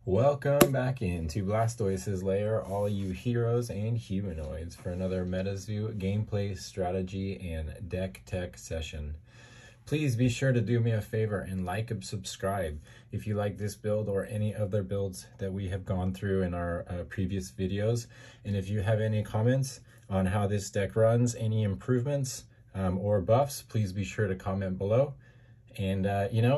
Welcome back into Blastoise's lair, all you heroes and humanoids, for another MetaZoo gameplay, strategy, and deck tech session. Please be sure to do me a favor and like and subscribe if you like this build or any other builds that we have gone through in our previous videos. And if you have any comments on how this deck runs, any improvements or buffs, please be sure to comment below. And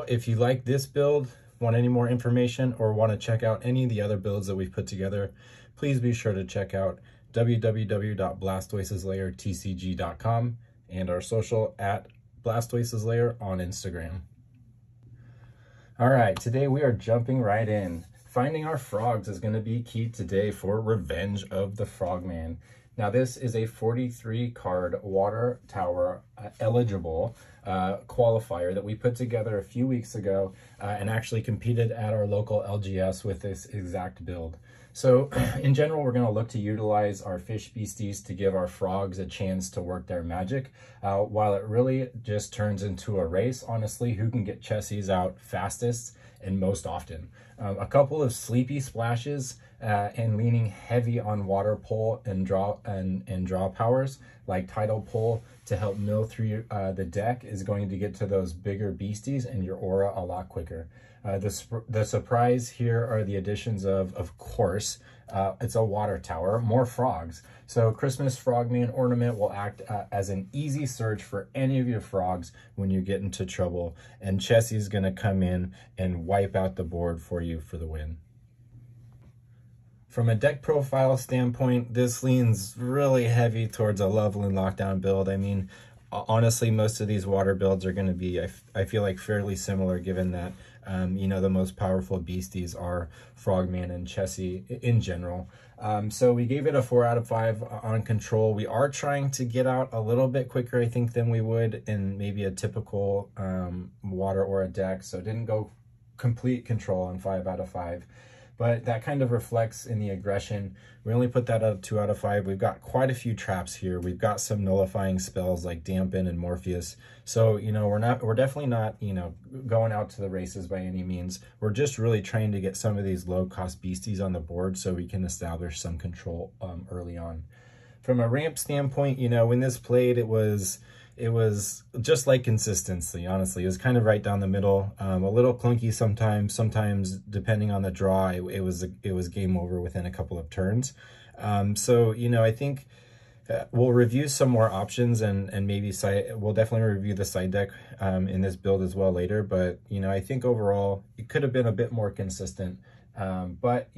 if you like this build, want any more information, or want to check out any of the other builds that we've put together, please be sure to check out www.blastoiseslayertcg.com and our social at Blastoiseslayer on Instagram. All right, today we are jumping right in. Finding our frogs is going to be key today for Revenge of the Frogman. Now, this is a 43 card water tower eligible qualifier that we put together a few weeks ago and actually competed at our local LGS with this exact build. So in general, we're going to look to utilize our fish beasties to give our frogs a chance to work their magic, while it really just turns into a race, honestly, who can get Chessies out fastest and most often. A couple of sleepy splashes and leaning heavy on water pull and draw powers like tidal pull to help mill through the deck is going to get to those bigger beasties and your aura a lot quicker. The surprise here are the additions of course, it's a water tower, more frogs. So Christmas Frogman ornament will act as an easy search for any of your frogs when you get into trouble. And Chessie's gonna come in and wipe out the board for you for the win. From a deck profile standpoint, this leans really heavy towards a Loveland Lockdown build. I mean, honestly, most of these water builds are going to be, I feel like, fairly similar, given that, the most powerful beasties are Frogman and Chessie in general. So we gave it a 4 out of 5 on control. We are trying to get out a little bit quicker, I think, than we would in maybe a typical water or a deck. So it didn't go complete control on 5 out of 5. But that kind of reflects in the aggression. We only put that at 2 out of 5. We've got quite a few traps here. We've got some nullifying spells like Dampen and Morpheus. So, we're definitely not, going out to the races by any means. We're just really trying to get some of these low-cost beasties on the board so we can establish some control early on. From a ramp standpoint, when this played, it was just like consistency, honestly. It was kind of right down the middle, a little clunky sometimes depending on the draw, it was game over within a couple of turns. So, I think we'll review some more options and maybe we'll definitely review the side deck in this build as well later. But, I think overall it could have been a bit more consistent. But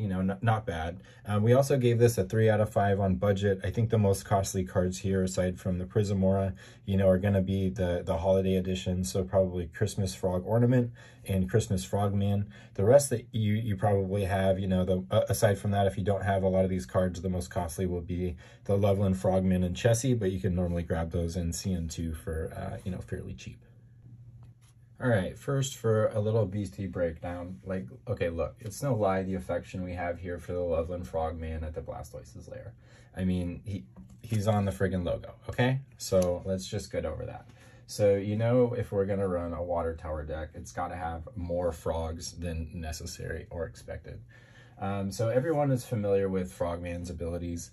not bad. We also gave this a 3 out of 5 on budget. I think the most costly cards here, aside from the Prismora, are going to be the holiday edition. So probably Christmas Frog Ornament and Christmas Frogman. The rest that you probably have, aside from that, if you don't have a lot of these cards, the most costly will be the Loveland Frogman and Chessie, but you can normally grab those in CN2 for, fairly cheap. All right, first for a little beastie breakdown. Okay, look, it's no lie the affection we have here for the Loveland Frogman at the Blastoise's lair. I mean, he's on the friggin' logo, okay? So let's just get over that. So, if we're gonna run a water tower deck, it's gotta have more frogs than necessary or expected. So everyone is familiar with Frogman's abilities.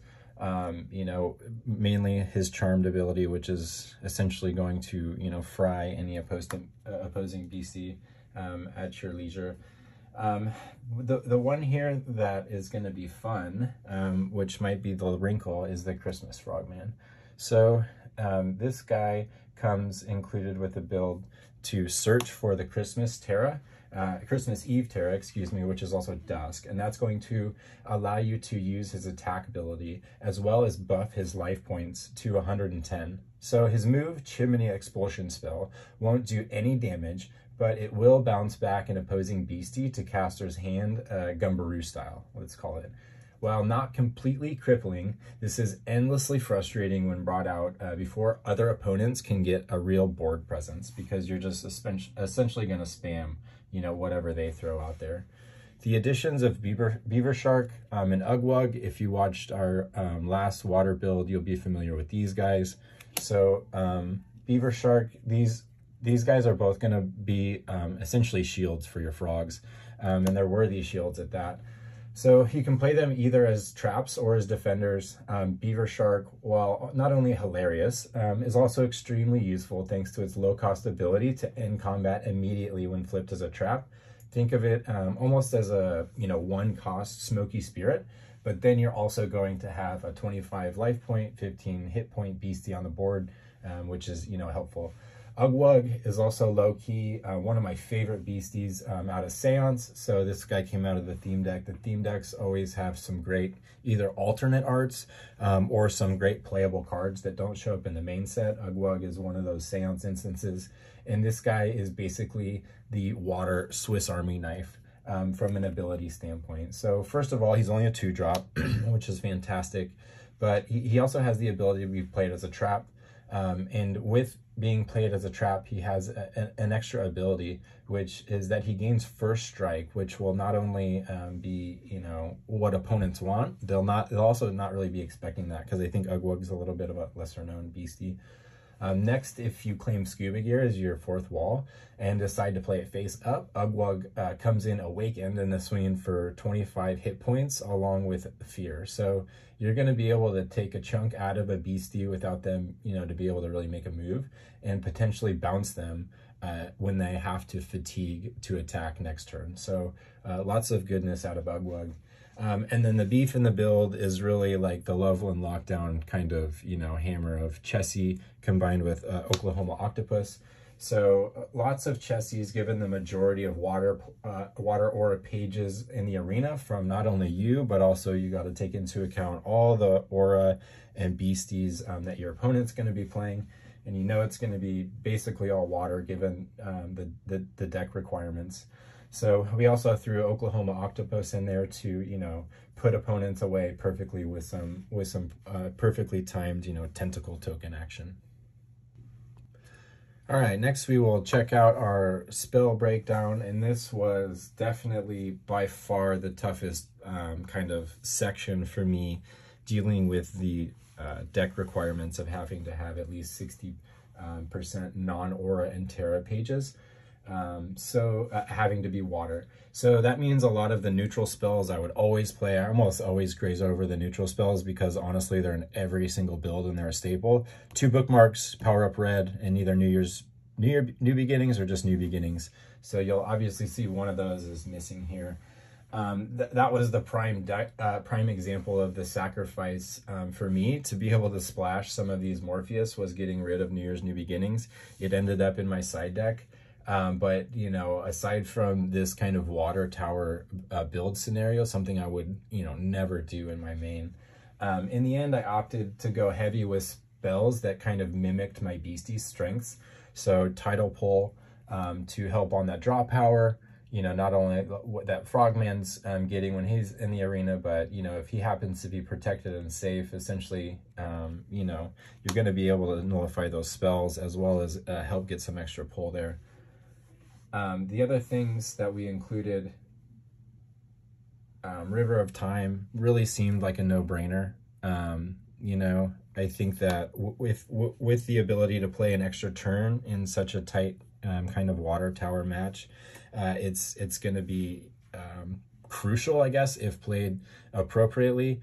Mainly his charmed ability, which is essentially going to, fry any opposing beastie at your leisure. The one here that is going to be fun, which might be the wrinkle, is the Christmas Frogman. So this guy comes included with a build to search for the Christmas Eve Terra, excuse me, which is also Dusk, and that's going to allow you to use his attack ability as well as buff his life points to 110. So his move, Chimney Expulsion spell, won't do any damage, but it will bounce back an opposing beastie to caster's hand, Gumbaroo style, let's call it. While not completely crippling, this is endlessly frustrating when brought out before other opponents can get a real board presence, because you're just essentially going to spam, whatever they throw out there. The additions of Beaver Shark and Ugwug, if you watched our last water build, you'll be familiar with these guys. So Beaver Shark, these guys are both going to be essentially shields for your frogs. and they're worthy shields at that. So you can play them either as traps or as defenders. Beaver Shark, while not only hilarious, is also extremely useful thanks to its low-cost ability to end combat immediately when flipped as a trap. Think of it almost as a one-cost Smoky Spirit, but then you're also going to have a 25 life point, 15 hit point beastie on the board, which is helpful. Ugwug is also low-key, one of my favorite beasties out of Seance. So this guy came out of the theme deck. The theme decks always have some great either alternate arts or some great playable cards that don't show up in the main set. Ugwug is one of those Seance instances. And this guy is basically the water Swiss Army knife from an ability standpoint. So first of all, he's only a 2-drop, which is fantastic. But he also has the ability to be played as a trap. And with being played as a trap, he has an extra ability, which is that he gains first strike, which will not only be what opponents want. They'll also not really be expecting that, because I think Ugwug's a little bit of a lesser known beastie. Next, if you claim Scuba Gear as your 4th wall and decide to play it face up, Ugwug comes in Awakened and the swinging for 25 hit points along with Fear. So you're going to be able to take a chunk out of a beastie without them, to be able to really make a move, and potentially bounce them when they have to fatigue to attack next turn. So lots of goodness out of Ugwug. And then the beef in the build is really like the Loveland Lockdown kind of, hammer of Chessie combined with Oklahoma Octopus. So lots of Chessies, given the majority of water aura pages in the arena from not only you, but also you got to take into account all the aura and beasties that your opponent's going to be playing. And it's going to be basically all water given the deck requirements. So we also threw Oklahoma Octopus in there to, put opponents away perfectly with some perfectly timed, tentacle token action. All right, next we will check out our spell breakdown, and this was definitely by far the toughest kind of section for me, dealing with the deck requirements of having to have at least 60% non-aura and Terra pages. Having to be water. So that means a lot of the neutral spells I would always play. I almost always graze over the neutral spells because honestly, they're in every single build and they're a staple. 2 bookmarks, Power Up Red, and either New Beginnings or just New Beginnings. So you'll obviously see one of those is missing here. That was the prime example of the sacrifice for me to be able to splash some of these Morpheus was getting rid of New Beginnings. It ended up in my side deck. But, aside from this kind of water tower build scenario, something I would, never do in my main. In the end, I opted to go heavy with spells that kind of mimicked my beastie's strengths. So Tidal Pull to help on that draw power, not only what that Frogman's getting when he's in the arena, but, if he happens to be protected and safe, essentially, you're going to be able to nullify those spells as well as help get some extra pull there. The other things that we included, River of Time really seemed like a no-brainer. I think that with the ability to play an extra turn in such a tight kind of water tower match, it's going to be crucial, I guess, if played appropriately.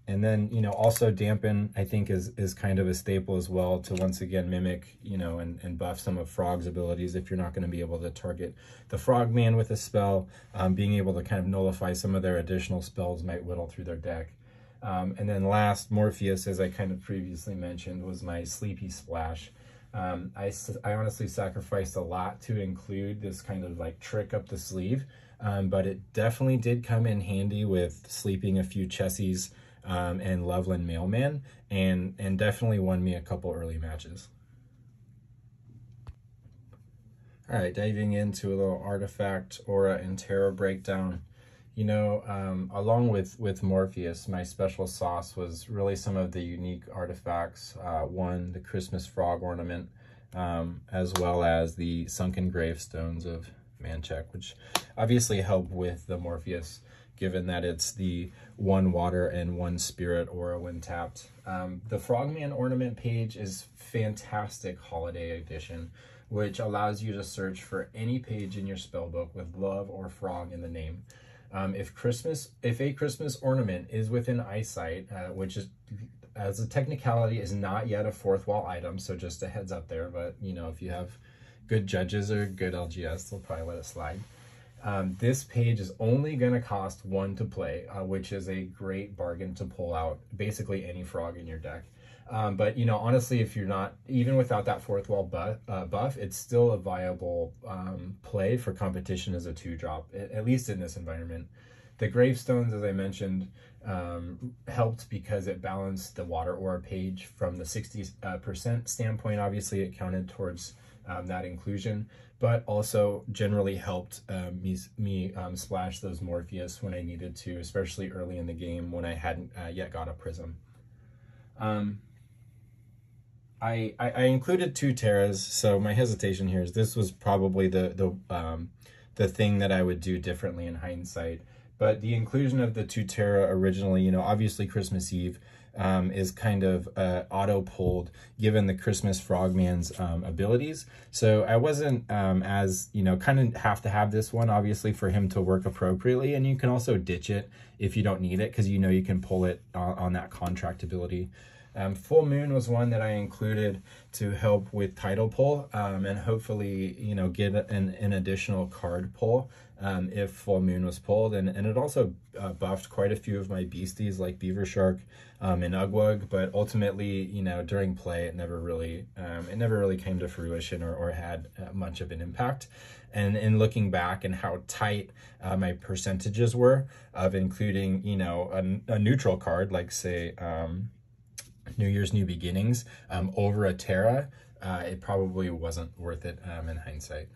And then, also Dampen, I think, is kind of a staple as well to once again mimic, and buff some of Frog's abilities if you're not going to be able to target the Frogman with a spell. Being able to kind of nullify some of their additional spells might whittle through their deck. And then last, Morpheus, as I kind of previously mentioned, was my Sleepy Splash. I honestly sacrificed a lot to include this kind of like trick up the sleeve, but it definitely did come in handy with sleeping a few Chessies and Loveland Mailman, and definitely won me a couple early matches. All right, diving into a little artifact, aura, and Terra breakdown. Along with Morpheus, my special sauce was really some of the unique artifacts. One, the Christmas Frog ornament, as well as the Sunken Gravestones of Manchek, which obviously help with the Morpheus, given that it's the 1 water and 1 spirit aura when tapped. The Frogman ornament page is fantastic holiday edition which allows you to search for any page in your spellbook with love or frog in the name. If a Christmas ornament is within eyesight, which is, as a technicality, is not yet a fourth wall item, so just a heads up there, but you know, if you have good judges or good LGS, they'll probably let it slide. This page is only going to cost 1 to play, which is a great bargain to pull out basically any frog in your deck. But you know, honestly, if you're not, even without that fourth wall buff, it's still a viable play for competition as a 2-drop, at least in this environment. The gravestones, as I mentioned, helped because it balanced the water aura page from the 60% standpoint. Obviously, it counted towards that inclusion, but also generally helped me splash those Morpheus when I needed to, especially early in the game when I hadn't yet got a prism. I included 2 Terras, so my hesitation here is this was probably the thing that I would do differently in hindsight. But the inclusion of the 2 Terra originally, you know, obviously Christmas Eve is kind of auto-pulled given the Christmas Frogman's abilities. So I wasn't as, you know, kind of have to have this one, obviously, for him to work appropriately. And you can also ditch it if you don't need it, because you know you can pull it on that contract ability. Full Moon was one that I included to help with title pull and hopefully, you know, get an additional card pull if Full Moon was pulled. And it also buffed quite a few of my beasties like Beaver Shark and Ugwug, but ultimately, you know, during play, it never really came to fruition or had much of an impact. And in looking back and how tight my percentages were of including, you know, a neutral card, like say, New Year's New Beginnings over a Terra, it probably wasn't worth it in hindsight.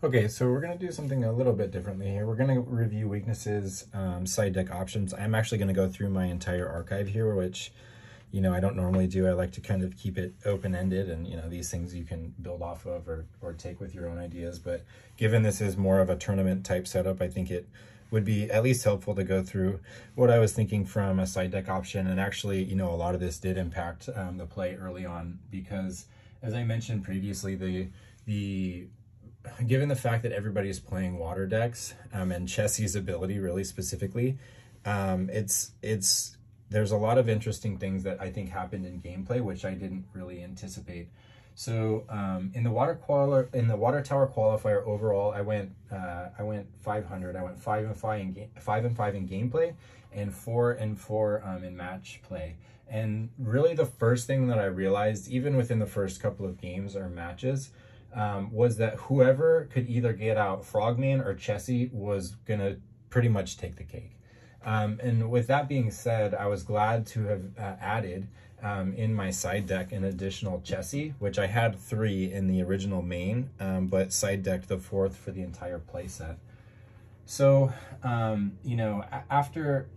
Okay, so we're going to do something a little bit differently here. We're going to review weaknesses, side deck options. I'm actually going to go through my entire archive here, which, you know, I don't normally do. I like to kind of keep it open-ended, and, you know, these things you can build off of or take with your own ideas. But given this is more of a tournament type setup, I think it would be at least helpful to go through what I was thinking from a side deck option. And actually, you know, a lot of this did impact the play early on because, as I mentioned previously, given the fact that everybody is playing water decks and Chessie's ability really specifically, there's a lot of interesting things that I think happened in gameplay, which I didn't really anticipate. So in the water tower qualifier overall, I went 500. I went 5 and 5 in gameplay, and 4 and 4 in match play. And really, the first thing that I realized, even within the first couple of games or matches, was that whoever could either get out Frogman or Chessie was gonna pretty much take the cake. And with that being said, I was glad to have added in my side deck an additional Chessie, which I had 3 in the original main, but side decked the 4th for the entire playset. So, you know, after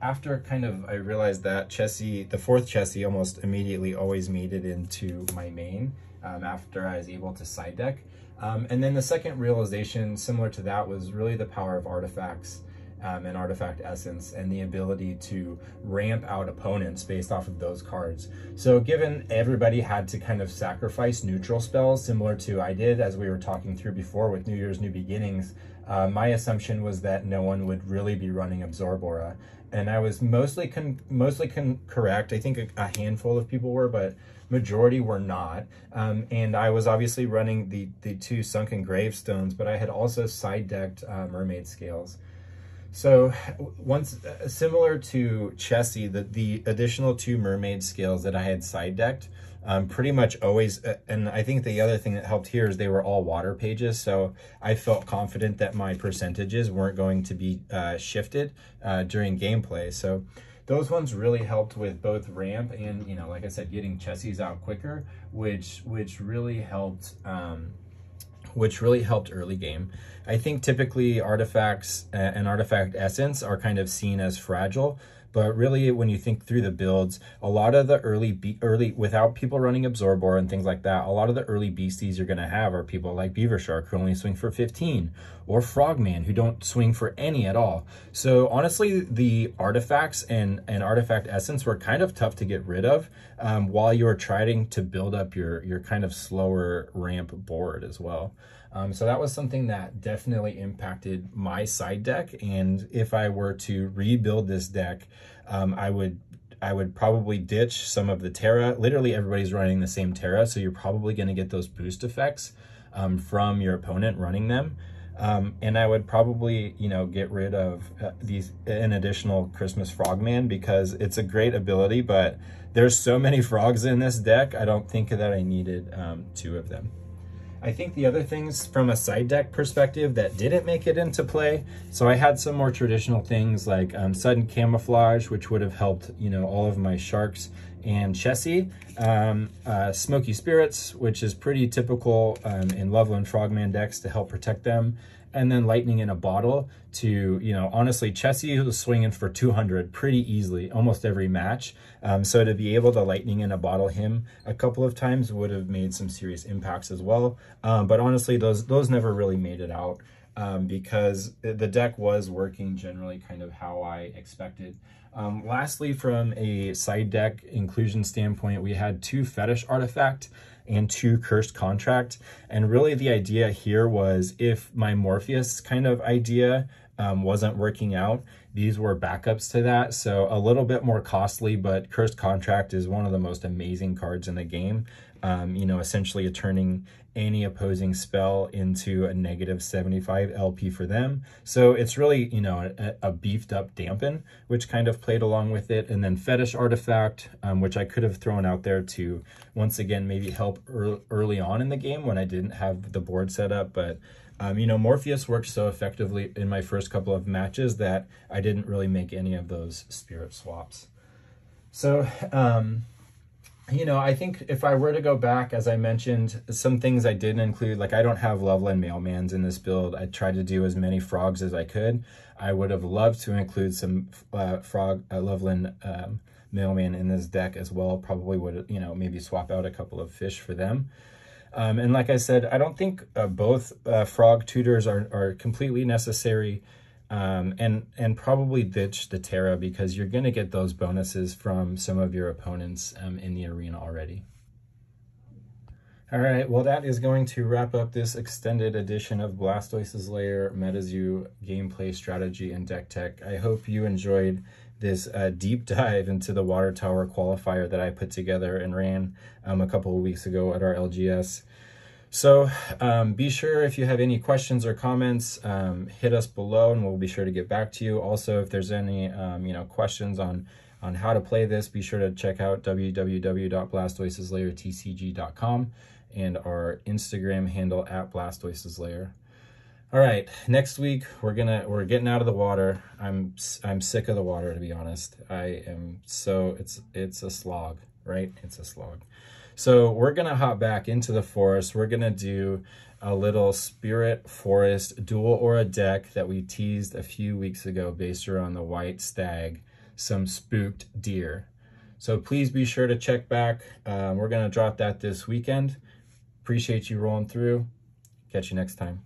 kind of I realized that Chessie, the 4th Chessie, almost immediately always made it into my main after I was able to side deck. And then the second realization, similar to that, was really the power of artifacts and artifact essence and the ability to ramp out opponents based off of those cards. So given everybody had to kind of sacrifice neutral spells, similar to I did as we were talking through before with New Year's New Beginnings, my assumption was that no one would really be running Absorb Aura. And I was mostly correct. I think a handful of people were, but majority were not. And I was obviously running the 2 Sunken Gravestones, but I had also side decked Mermaid Scales. So once, similar to Chessie, the additional 2 Mermaid Scales that I had side decked, pretty much always, and I think the other thing that helped here is they were all water pages, so I felt confident that my percentages weren't going to be shifted during gameplay. So those ones really helped with both ramp and, you know, like I said, getting Chessies out quicker, which really helped early game. I think typically artifacts and artifact essence are kind of seen as fragile, But really, when you think through the builds, a lot of the early without people running Absorbor and things like that, a lot of the early beasties you're going to have are people like Beaver Shark who only swing for 15, or Frogman who don't swing for any at all. So honestly, the artifacts and artifact essence were kind of tough to get rid of while you were trying to build up your kind of slower ramp board as well. So that was something that definitely impacted my side deck. And if I were to rebuild this deck, I would probably ditch some of the Terra. Literally everybody's running the same Terra, so you're probably going to get those boost effects from your opponent running them. And I would probably, you know, get rid of an additional Christmas Frogman, because it's a great ability, but there's so many frogs in this deck, I don't think that I needed 2 of them. I think the other things from a side deck perspective that didn't make it into play, so I had some more traditional things like Sudden Camouflage, which would have helped, you know, all of my Sharks and Chessie. Smoky Spirits, which is pretty typical in Loveland Frogman decks to help protect them. And then Lightning in a Bottle to, you know, honestly, Chessie was swinging for 200 pretty easily almost every match. So to be able to Lightning in a Bottle him a couple of times would have made some serious impacts as well. But honestly, those never really made it out because the deck was working generally kind of how I expected. Lastly, from a side deck inclusion standpoint, we had 2 Fetish Artifact and 2 Cursed Contract. And really the idea here was if my Morpheus kind of idea wasn't working out, these were backups to that. So a little bit more costly, but Cursed Contract is one of the most amazing cards in the game. You know, essentially turning any opposing spell into a -75 LP for them. So it's really, you know, a beefed up dampen, which kind of played along with it. And then Fetish Artifact, which I could have thrown out there to, once again, maybe help early on in the game when I didn't have the board set up. But, you know, Morpheus worked so effectively in my first couple of matches that I didn't really make any of those spirit swaps. So, you know, I think if I were to go back, as I mentioned, some things I didn't include, like I don't have Loveland Mailmans in this build. I tried to do as many frogs as I could. I would have loved to include some Loveland Mailman in this deck as well. Probably would, you know, maybe swap out a couple of fish for them. And like I said, I don't think both frog tutors are completely necessary. And probably ditch the Terra because you're going to get those bonuses from some of your opponents in the arena already. All right, well, that is going to wrap up this extended edition of Blastoise's Lair MetaZoo gameplay strategy and deck tech. I hope you enjoyed this deep dive into the Water Tower qualifier that I put together and ran a couple of weeks ago at our LGS. So be sure, if you have any questions or comments, hit us below and we'll be sure to get back to you. Also, if there's any you know, questions on how to play this, be sure to check out www.blastoiseslairtcg.com and our Instagram handle at Blastoiseslair. All right, next week we're getting out of the water. I'm sick of the water, to be honest. I am so it's a slog, right? It's a slog. So we're gonna hop back into the forest. We're gonna do a little Spirit Forest dual aura deck that we teased a few weeks ago based around the White Stag, some spooked deer. So please be sure to check back. We're gonna drop that this weekend. Appreciate you rolling through. Catch you next time.